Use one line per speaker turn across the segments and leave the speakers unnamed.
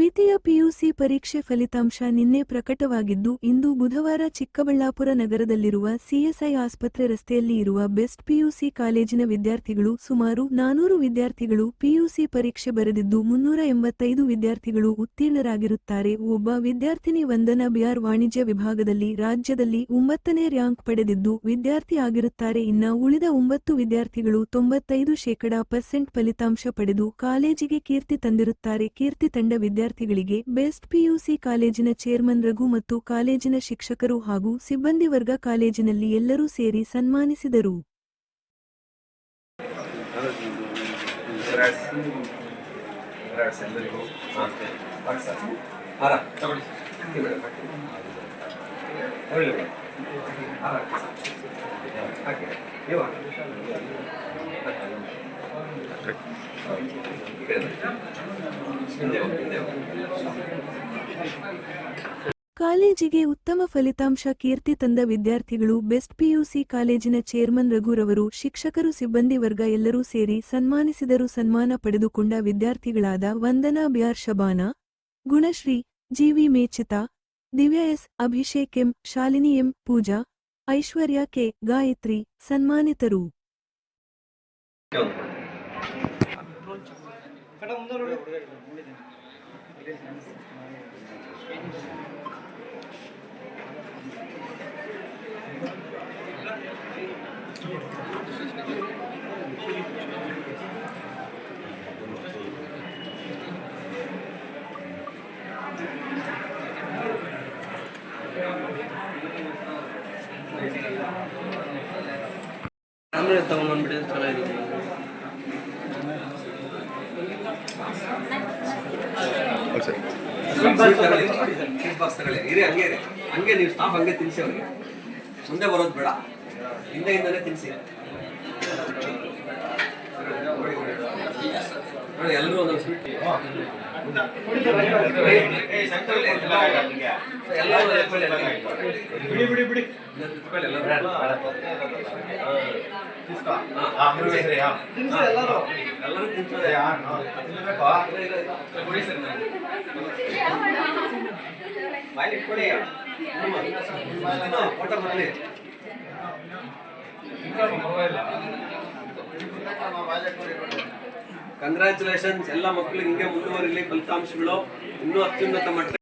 ದ್ವಿತೀಯ ಪಿಯುಸಿ ಪರೀಕ್ಷೆ ಫಲಿತಾಂಶ ನಿನ್ನೆ ಪ್ರಕಟವಾಗಿದ್ದು ಇಂದು ಬುಧವಾರ ಚಿಕ್ಕಬಳ್ಳಾಪುರ ನಗರದಲ್ಲಿರುವ ಸಿಎಸ್ಐ ಆಸ್ಪತ್ರೆ ರಸ್ತೆಯಲ್ಲಿ ಇರುವ ಬೆಸ್ಟ್ ಪಿಯುಸಿ ಕಾಲೇಜಿನ ವಿದ್ಯಾರ್ಥಿಗಳು ಸುಮಾರು 400 ವಿದ್ಯಾರ್ಥಿಗಳು ಪಿಯುಸಿ ಪರೀಕ್ಷೆ ಬರೆದಿದ್ದು 385 ವಿದ್ಯಾರ್ಥಿಗಳು ಉತ್ತೀರ್ಣರಾಗಿರುತ್ತಾರೆ. ಒಬ್ಬ ವಿದ್ಯಾರ್ಥಿನಿ ವಂದನಾ ಬಿಆರ್ ವಾಣಿಜ್ಯ ವಿಭಾಗದಲ್ಲಿ ರಾಜ್ಯದಲ್ಲಿ 9ನೇ ರ್ಯಾಂಕ್ ಪಡೆದಿದ್ದು ವಿದ್ಯಾರ್ಥಿ ಆಗಿರುತ್ತಾರೆ. ಇನ್ನ ಉಳಿದ 9 ವಿದ್ಯಾರ್ಥಿಗಳು 95% ಫಲಿತಾಂಶ ಪಡೆದು ಕಾಲೇಜಿಗೆ ಕೀರ್ತಿ ತಂದಿರುತ್ತಾರೆ. ಕೀರ್ತಿ ತಂಡ ವಿದ್ಯಾರ್ಥಿಗಳಿಗೆ ಬೆಸ್ಟ್ ಪಿಯುಸಿ ಕಾಲೇಜಿನ ಚೇರ್ಮನ್ ರಘು ಮತ್ತು ಕಾಲೇಜಿನ ಶಿಕ್ಷಕರು ಹಾಗೂ ಸಿಬ್ಬಂದಿ ವರ್ಗ ಕಾಲೇಜಿನಲ್ಲಿ ಎಲ್ಲರೂ ಸೇರಿ ಸನ್ಮಾನಿಸಿದರು. ಕಾಲೇಜಿಗೆ ಉತ್ತಮ ಫಲಿತಾಂಶ ಕೀರ್ತಿ ತಂದ ವಿದ್ಯಾರ್ಥಿಗಳು ಬೆಸ್ಟ್ ಪಿಯುಸಿ ಕಾಲೇಜಿನ ಚೇರ್ಮನ್ ರಘುರವರು ಶಿಕ್ಷಕರು ಸಿಬ್ಬಂದಿ ವರ್ಗ ಎಲ್ಲರೂ ಸೇರಿ ಸನ್ಮಾನಿಸಿದರು. ಸನ್ಮಾನ ಪಡೆದುಕೊಂಡ ವಿದ್ಯಾರ್ಥಿಗಳಾದ Vandana B R, Shabana, Gunashree, G V Mechita, Divya S, Abhishek M, Shalini M, Pooja, Aishwarya K, Gayatri ಸನ್ಮಾನಿತರು.
ಹಂಗೆ ನೀವು ಸ್ಟಾಫ್ ಹಂಗೆ ತಿನ್ಸಿ, ಅವ್ರಿಗೆ ಮುಂದೆ ಬರೋದು ಬೇಡ, ಹಿಂದೆಯಿಂದನೇ ತಿನ್ಸಿ. ನೋಡಿ ಎಲ್ಲರೂ ಒಂದೊಂದು ಸ್ವೀಟ್ ಕಂಗ್ರ್ಯಾಚುಲೇಷನ್ಸ್ ಎಲ್ಲ ಮಕ್ಕಳಿಗೆ. ಹಿಂಗೆ ಮುಂದುವರಿಲಿ ಫಲಿತಾಂಶಗಳು ಇನ್ನೂ ಅತ್ಯುನ್ನತ ಮಟ್ಟ.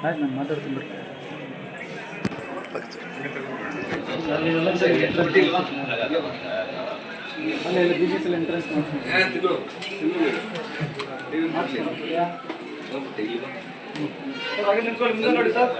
ಆಯ್ತು, ನಾನು ಮಾತಾಡ್ತೀನಿ. ಎಂಟ್ರೆನ್ಸ್ ನೋಡಿ ಸರ್.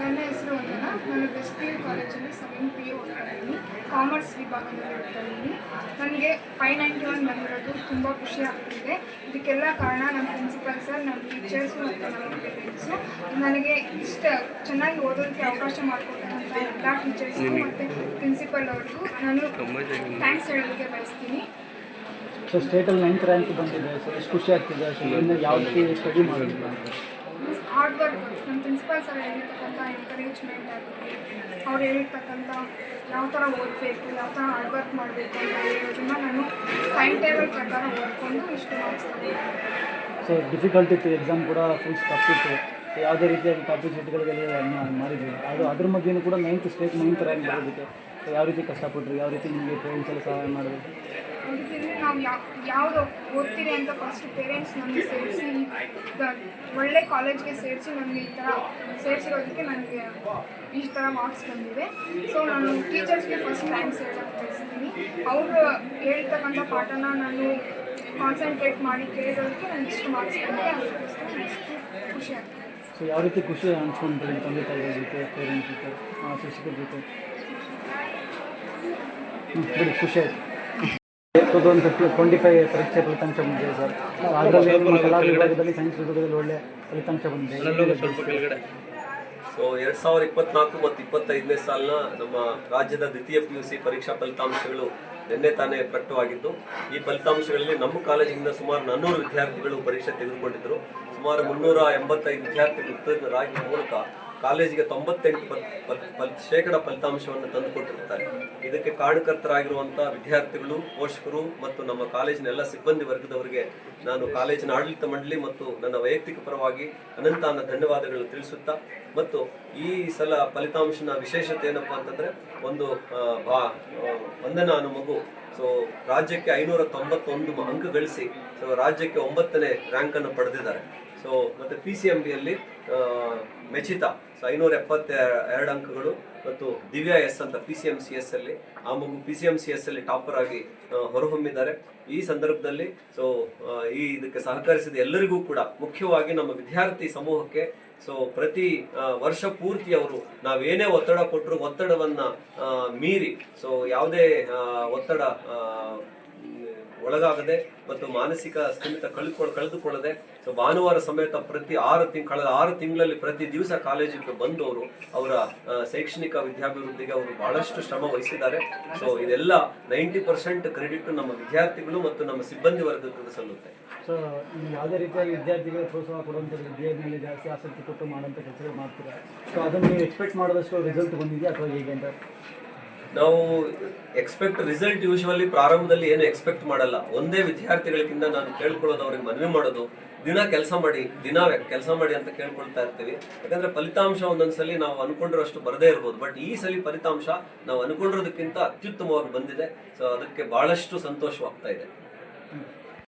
ನನ್ನ ಹೆಸರು ವಂದನಾ. ನಾನು ಬೆಸ್ಟ್ ಪಿ ಯು ಕಾಲೇಜಲ್ಲಿ 7 PU ಓದ್ತಾ ಇದ್ದೀನಿ. ಕಾಮರ್ಸ್ ವಿಭಾಗದಲ್ಲಿ ಓದ್ತಾ ಇದ್ದೀನಿ. ನನಗೆ 591 ಬಂದಿರೋದು ತುಂಬ ಖುಷಿ ಆಗ್ತಿದೆ. ಇದಕ್ಕೆಲ್ಲ ಕಾರಣ ನಮ್ಮ ಪ್ರಿನ್ಸಿಪಲ್ ಸರ್, ನಮ್ಮ ಟೀಚರ್ಸು ಮತ್ತು ನಮ್ಮ ಪೇರೆಂಟ್ಸು. ನನಗೆ ಇಷ್ಟು ಚೆನ್ನಾಗಿ ಓದೋದಕ್ಕೆ ಅವಕಾಶ ಮಾಡಿಕೊಟ್ಟಂಥ ಎಲ್ಲ ಟೀಚರ್ಸ್ಗೂ ಮತ್ತು ಪ್ರಿನ್ಸಿಪಲ್ ಅವ್ರಿಗೂ ನಾನು ಥ್ಯಾಂಕ್ಸ್ ಹೇಳೋದಕ್ಕೆ ಬಯಸ್ತೀನಿ.
ಸೊ ಸ್ಟೇಟಲ್ಲಿ 9th ರ್ಯಾಂಕ್ ಬಂದಿದೆ, ಸೊ ಎಷ್ಟು ಖುಷಿ ಆಗ್ತಿದೆ. ಸೊ ಇನ್ನು ಯಾವ ರೀತಿ ಸ್ಟಡಿ ಮಾಡೋದಿಲ್ಲ,
ಹಾರ್ಡ್ ವರ್ಕ್. ನಮ್ಮ ಪ್ರಿನ್ಸಿಪಲ್ ಸರ್ ಹೇಳಿರ್ತಕ್ಕಂಥ ಎನ್ಕರೇಜ್ಮೆಂಟ್ ಆಗುತ್ತೆ, ಅವ್ರು ಹೇಳಿರ್ತಕ್ಕಂಥ ಯಾವ ಥರ ಓದಬೇಕು, ಯಾವ ಥರ ಹಾರ್ಡ್ ವರ್ಕ್ ಮಾಡಬೇಕು ಅಂತ ಹೇಳೋದನ್ನ ನಾನು ಟೈಮ್ ಟೇಬಲ್ ಪ್ರಕಾರ ಓದ್ಕೊಂಡು ಇಷ್ಟು ಮಾರ್ಕ್ಸ್ ತಗೊಂಡೆ.
ಸೊ ಡಿಫಿಕಲ್ಟ್ ಇತ್ತು, ಎಕ್ಸಾಮ್ ಕೂಡ ಫುಲ್ ಟಫ್ ಇತ್ತು. ಯಾವುದೇ ರೀತಿಯಾಗಿ ಟಾಪಿಕ್ ಶೀಟ್ಗಳಿಗೆಲ್ಲ ಮಾಡಿದ್ವಿ. ಅದ್ರ ಮಧ್ಯೆಯೂ ಕೂಡ 9th ರ್ಯಾಂಕ್ ಬರೋದಕ್ಕೆ ಯಾವ ರೀತಿ ಕಷ್ಟಪಟ್ಟರು, ಯಾವ ರೀತಿ ನಿಮಗೆ ಪೇರೆಂಟ್ಸ್ ಎಲ್ಲ ಸಹಾಯ ಮಾಡೋದು?
ಹುಡುಕಿದ್ರೆ ನಾವು ಯಾವುದು ಓದ್ತೀರಿ ಅಂತ ಫಸ್ಟ್ ಪೇರೆಂಟ್ಸ್ ನಮಗೆ ಸೇರಿಸಿ ಒಳ್ಳೆ ಕಾಲೇಜ್ಗೆ ಸೇರಿಸಿ ನನಗೆ ಈ ಥರ ಸೇರಿಸಿರೋದಕ್ಕೆ ನನಗೆ ಈ ಥರ ಮಾರ್ಕ್ಸ್ ಬಂದಿದೆ. ಸೊ ನಾನು ಟೀಚರ್ಸ್ಗೆ ಫಸ್ಟ್ ಥ್ಯಾಂಕ್ಸ್ ಹೇಳಕ್ಕೆ ಬಯಸ್ತೀನಿ. ಅವರು ಹೇಳ್ತಕ್ಕಂಥ ಪಾಠನ ನಾನು ಕಾನ್ಸಂಟ್ರೇಟ್ ಮಾಡಿ ಕೇಳಿರೋದಕ್ಕೆ ನನಗೆ ಇಷ್ಟು ಮಾರ್ಕ್ಸ್ ಬಂದಿದೆ. ಅದಕ್ಕೋಸ್ಕರ ಇಷ್ಟು ಖುಷಿ ಆಗ್ತದೆ.
ಸೊ ಯಾವ ರೀತಿ ಖುಷಿ ಅನ್ಸ್ಕೊಂಡ್ರಿ ತಂದೆ ತಾಯಿಗಳ ಜೊತೆ, ಪೇರೆಂಟ್ಸ್ ಜೊತೆ, ಶಿಕ್ಷಕರ ಜೊತೆ? ಬಿಡಿ, ಖುಷಿ ಆಯಿತು. 2025 ಪರೀಕ್ಷೆ ಫಲಿತಾಂಶ ಬಂದಿದೆ ಸರ್. ಅದರಲ್ಲಿ ನಿಮ್ಮ ಕಲಾ ವಿಭಾಗದಲ್ಲಿ, ಸೈನ್ಸ್ ವಿಭಾಗದಲ್ಲಿ ಒಳ್ಳೆ ಫಲಿತಾಂಶ ಬಂದಿದೆ.
ಸೊ 2024 ಮತ್ತು 25ನೇ ಸಾಲಿನ ನಮ್ಮ ರಾಜ್ಯದ ದ್ವಿತೀಯ PUC ಪರೀಕ್ಷಾ ಫಲಿತಾಂಶಗಳು ನಿನ್ನೆ ತಾನೇ ಪ್ರಕಟವಾಗಿದ್ದು, ಈ ಫಲಿತಾಂಶಗಳಲ್ಲಿ ನಮ್ಮ ಕಾಲೇಜಿನಿಂದ ಸುಮಾರು 400 ವಿದ್ಯಾರ್ಥಿಗಳು ಪರೀಕ್ಷೆ ತೆಗೆದುಕೊಂಡಿದ್ದರು. ಸುಮಾರು 385 ವಿದ್ಯಾರ್ಥಿಗಳು ಉತ್ತೀರ್ಣರಾಗಿ ಮೂಲಕ ಕಾಲೇಜಿಗೆ 98% ಫಲಿತಾಂಶವನ್ನು ತಂದುಕೊಟ್ಟಿರ್ತಾರೆ. ಇದಕ್ಕೆ ಕಾರಣಕರ್ತರಾಗಿರುವಂಥ ವಿದ್ಯಾರ್ಥಿಗಳು, ಪೋಷಕರು ಮತ್ತು ನಮ್ಮ ಕಾಲೇಜಿನ ಎಲ್ಲ ಸಿಬ್ಬಂದಿ ವರ್ಗದವರಿಗೆ ನಾನು ಕಾಲೇಜಿನ ಆಡಳಿತ ಮಂಡಳಿ ಮತ್ತು ನನ್ನ ವೈಯಕ್ತಿಕ ಪರವಾಗಿ ಅನಂತ ಧನ್ಯವಾದಗಳು ತಿಳಿಸುತ್ತಾ, ಮತ್ತು ಈ ಸಲ ಫಲಿತಾಂಶನ ವಿಶೇಷತೆ ಏನಪ್ಪ ಅಂತಂದರೆ, ವಂದನಾ ಅನ್ನೋ ಮಗು ರಾಜ್ಯಕ್ಕೆ 591 ಅಂಕ ಗಳಿಸಿ ರಾಜ್ಯಕ್ಕೆ 9ನೇ ರ್ಯಾಂಕನ್ನು ಪಡೆದಿದ್ದಾರೆ. ಮತ್ತು PCMBಯಲ್ಲಿ ಮೆಚಿತಾ 572 ಅಂಕಗಳು, ಮತ್ತು ದಿವ್ಯಾ ಎಸ್ ಅಂತ PCMCS ಅಲ್ಲಿ ಆ ಮಗು PCMCS ಅಲ್ಲಿ ಟಾಪರ್ ಆಗಿ ಹೊರಹೊಮ್ಮಿದ್ದಾರೆ. ಈ ಸಂದರ್ಭದಲ್ಲಿ ಇದಕ್ಕೆ ಸಹಕರಿಸಿದ ಎಲ್ಲರಿಗೂ ಕೂಡ, ಮುಖ್ಯವಾಗಿ ನಮ್ಮ ವಿದ್ಯಾರ್ಥಿ ಸಮೂಹಕ್ಕೆ, ಪ್ರತಿ ವರ್ಷ ಪೂರ್ತಿ ಅವರು ನಾವೇನೇ ಒತ್ತಡ ಕೊಟ್ಟರು ಒತ್ತಡವನ್ನ ಮೀರಿ ಯಾವುದೇ ಒತ್ತಡ ಒಳಗಾಗದೆ ಮತ್ತು ಮಾನಸಿಕ ಸ್ಥಿಮಿತ ಕಳೆದುಕೊಳ್ಳದೆ ಭಾನುವಾರ ಸಮೇತ ಕಳೆದ 6 ತಿಂಗಳಲ್ಲಿ ಪ್ರತಿ ದಿವಸ ಕಾಲೇಜಿಗೆ ಬಂದವರು ಅವರ ಶೈಕ್ಷಣಿಕ ವಿದ್ಯಾಭಿವೃದ್ಧಿಗೆ ಅವರು ಬಹಳಷ್ಟು ಶ್ರಮ ವಹಿಸಿದ್ದಾರೆ. ಇದೆಲ್ಲ 90% ಕ್ರೆಡಿಟ್ ನಮ್ಮ ವಿದ್ಯಾರ್ಥಿಗಳು ಮತ್ತು ನಮ್ಮ ಸಿಬ್ಬಂದಿ ವರ್ಗಕ್ಕೆ ಸಲ್ಲುತ್ತೆ.
ಸೊ ಯಾವುದೇ ರೀತಿಯಾಗಿ ವಿದ್ಯಾರ್ಥಿಗಳಿಗೆ ಪ್ರೋತ್ಸಾಹ ಕೊಡುವಂಥ ವಿದ್ಯೆ ಮೇಲೆ ಜಾಸ್ತಿ ಆಸಕ್ತಿ ಕೊಟ್ಟು ಮಾಡುವಂಥ ಕೆಲಸಗಳು ಮಾಡ್ತೀರಾ? ಸೊ ಅದನ್ನು ನೀವು ಎಕ್ಸ್ಪೆಕ್ಟ್ ಮಾಡೋದಷ್ಟು ರಿಸಲ್ಟ್ ಬಂದಿದೆಯಾ ಅಥವಾ ಹೇಗೆ ಅಂತ?
ನಾವು ರಿಸಲ್ಟ್ ಯೂಶುವಲಿ ಪ್ರಾರಂಭದಲ್ಲಿ ಏನು ಎಕ್ಸ್ಪೆಕ್ಟ್ ಮಾಡಲ್ಲ. ಒಂದೇ ವಿದ್ಯಾರ್ಥಿಗಳಿಗಿಂತ ನಾನು ಕೇಳ್ಕೊಳ್ಳೋದು, ಅವ್ರಿಗೆ ಮನವಿ ಮಾಡೋದು, ದಿನ ಕೆಲಸ ಮಾಡಿ ಅಂತ ಕೇಳ್ಕೊಳ್ತಾ ಇರ್ತೀವಿ. ಯಾಕಂದ್ರೆ ಫಲಿತಾಂಶ ಒಂದೊಂದ್ಸಲಿ ನಾವು ಅನ್ಕೊಂಡಿರೋಷ್ಟು ಬರದೇ ಇರ್ಬೋದು, ಬಟ್ ಈ ಸಲ ಫಲಿತಾಂಶ ನಾವು ಅನ್ಕೊಂಡಿರೋದಕ್ಕಿಂತ ಅತ್ಯುತ್ತಮವಾಗಿ ಬಂದಿದೆ. ಅದಕ್ಕೆ ಬಹಳಷ್ಟು ಸಂತೋಷವಾಗ್ತಾ ಇದೆ.